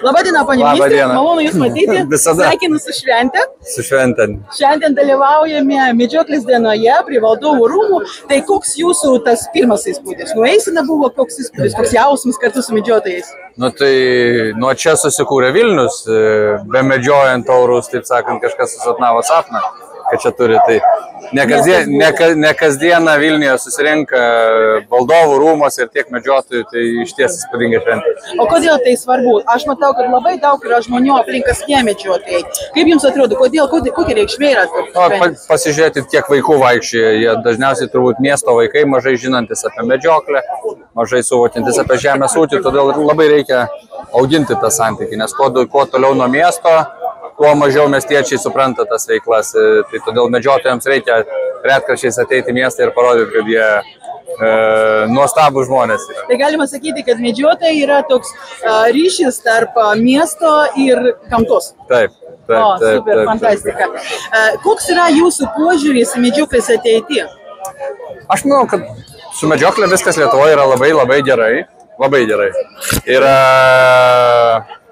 Labadiena, panė ministrė, malonu Jūs matyti. Sveikinu su švente. Su šventen. Šiandien dalyvaujame medžioklės dienoje prie Valdovų rūmų. Tai koks Jūsų tas pirmas įspūdis? Nueisina buvo koks įspūdis, koks jausmas kartu su medžiotojais? Nu tai nuo čia susikūrė Vilnius, be medžiojant taurus, taip sakant, kažkas susapnavo sapną, kad čia turi. Tai ne kasdieną Vilniuje susirinka Valdovų rūmos ir tiek medžiotojų, tai išties įspūdinga šventė. O kodėl tai svarbu? Aš matau, kad labai daug yra žmonių aplinkas nemedžiotojai. Kaip Jums atrodo, kokia reikšmė yra? Pasižiūrėti, kiek vaikų vaikščioja. Jie dažniausiai turbūt miesto vaikai, mažai žinantis apie medžioklę, mažai suvokiantis apie žemės ūkį, todėl labai reikia auginti tą santykį, nes kuo toliau nuo miesto, tuo mažiau miestiečiai supranta tas veiklas. Tai todėl medžiotojams reikia retkarčiais ateiti į miestą ir parodyti, kad jie nuostabų žmonės yra. Tai galima sakyti, kad medžiotojai yra toks ryšys tarp miesto ir gamtos. Taip. Super, fantastika. Koks yra Jūsų požiūris į medžioklės ateitį? Aš manau, kad su medžioklė viskas Lietuvoje yra labai gerai. Labai gerai. Ir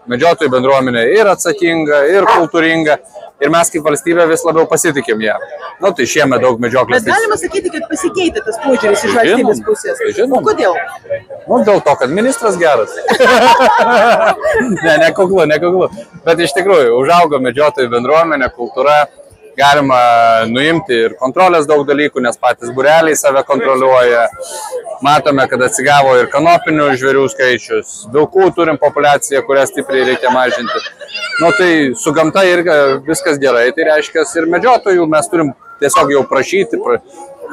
medžiotojų bendruomenė ir atsakinga, ir kultūringa. Ir mes kaip valstybė vis labiau pasitikim ją. Nu, tai šiemet daug medžioklės. Bet galima sakyti, kad pasikeitė tas požiūris iš valstybės pusės. O kodėl? Nu, dėl to, kad ministras geras. Nekuklu. Bet iš tikrųjų, užaugo medžiotojų bendruomenė, kultūra. Galima nuimti ir kontrolės daug dalykų, nes patys būreliai save kontroliuoja. Matome, kad atsigavo ir kanopinių žvėrių skaičius. Vilkų turim populiaciją, kurią stipriai reikia mažinti. Nu, tai su gamta irgi viskas gerai. Tai reiškia, ir medžiotojų mes turim tiesiog jau prašyti,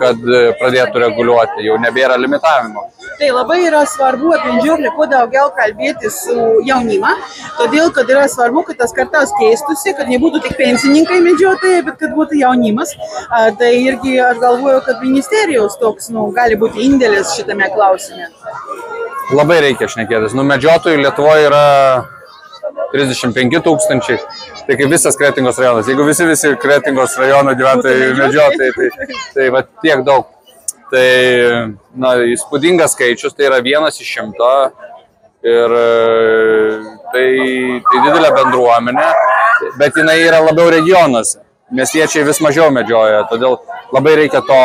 kad pradėtų reguliuoti. Jau nebėra limitavimo. Tai labai yra svarbu apie medžioklę kuo daugiau kalbėti su jaunimą, todėl, kad yra svarbu, kad tas kartas keistusi, kad nebūtų tik pensininkai medžiotojai, bet kad būtų jaunimas. Tai irgi aš galvoju, kad ministerijos toks, gali būti indėlis šitame klausime. Labai reikia šnekėtis. Medžiotojų Lietuvoje yra 35 000, tai kaip visas Kretingos rajonas. Jeigu visi Kretingos rajono gyventojai medžiotojai, tai va tiek daug. Tai įspūdingas skaičius, tai yra 1 iš 100 ir tai didelė bendruomenė, bet jinai yra labiau regionuose. Miestiečiai vis mažiau medžioja, todėl labai reikia to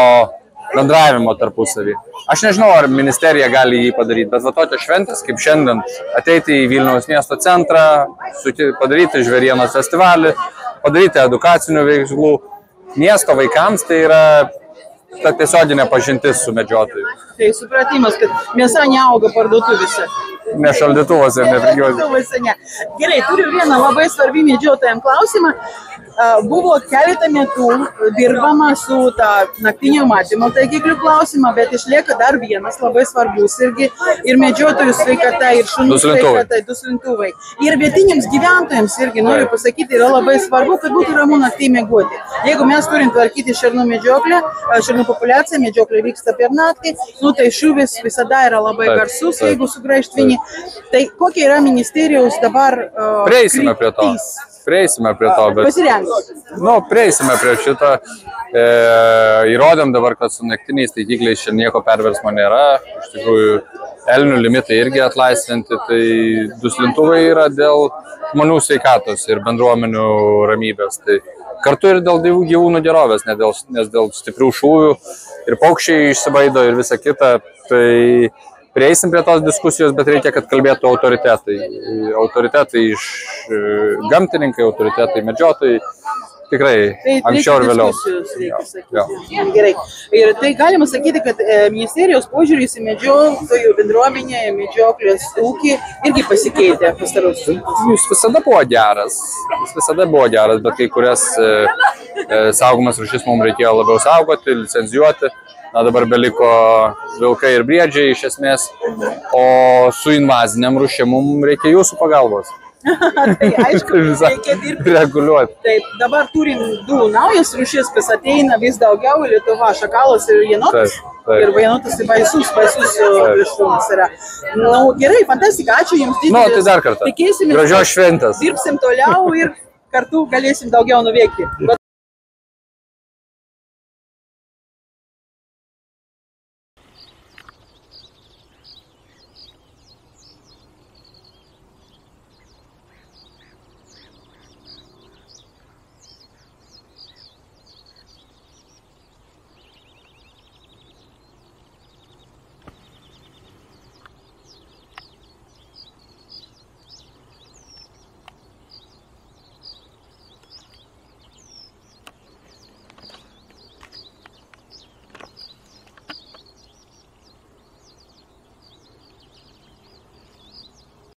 bendravimo tarpusavį. Aš nežinau, ar ministerija gali jį padaryti, bet va tokios šventės, kaip šiandien, ateiti į Vilniaus miesto centrą, padaryti žvėrienos festivalį, padaryti edukacinių veiklų. Miesto vaikams tai yra ta tiesioginė pažintis su medžiotoju. Tai supratimas, kad mėsa neauga parduotuvėse. Ne šaldytuvose, ne prigiuose. Gerai, turiu vieną labai svarbį medžiotojam klausimą. Buvo keletą metų dirbama su naktinio matymo taikiklių klausimą, bet išlieka dar vienas labai svarbus irgi ir medžiotojų sveikata, ir šunų sveikata, duslintuvai. Ir vietiniams gyventojams irgi noriu pasakyti, yra labai svarbu, kad būtų ramu naktį miegoti. Jeigu mes turim tvarkyti šernų medžioklę, šernų populiaciją, medžioklė vyksta per naktį, tai šūvis visada yra labai garsus, jeigu sugraižtvini. Tai kokia yra ministerijos dabar kryptis? Prieisime prie to, bet... Pasirengus. Prieisime prie šito. Įrodėm dabar, kad su naktiniais taikikliais čia nieko perversmo nėra. Iš tikrųjų, elnių limitai irgi atlaisvinti. Tai duslintuvai yra dėl žmonių sveikatos ir bendruomenių ramybės. Tai kartu ir dėl gyvūnų gerovės, nes dėl stiprių šūvių ir paukščiai išsibaido ir visa kita. Tai prieisim prie tos diskusijos, bet reikia, kad kalbėtų autoritetai. Autoritetai iš gamtininkai, autoritetai medžiotojai. Tikrai, anksčiau ir vėliau. Gerai. Ir tai galima sakyti, kad ministerijos požiūris į medžiotojų bendruomenę, medžioklės ūkį irgi pasikeitė pastarosius. Jis visada buvo geras. Bet kai kurias saugomas rūšis mums reikėjo labiau saugoti, licencijuoti. Dabar beliko vilkai ir briedžiai iš esmės, o su invaziniam rūšim mums reikia jūsų pagalbos. Tai aišku, reikia dirbti. Reguliuoti. Taip, dabar turim 2 naujas rūšis, kas ateina vis daugiau į Lietuvą, šakalas ir jenotas. Ir jenotas tai baisus plėšrūnas yra. Gerai, fantastika, ačiū Jums didelis. Tai dar kartą. Gražios šventės. Dirbsim toliau ir kartu galėsim daugiau nuveikti.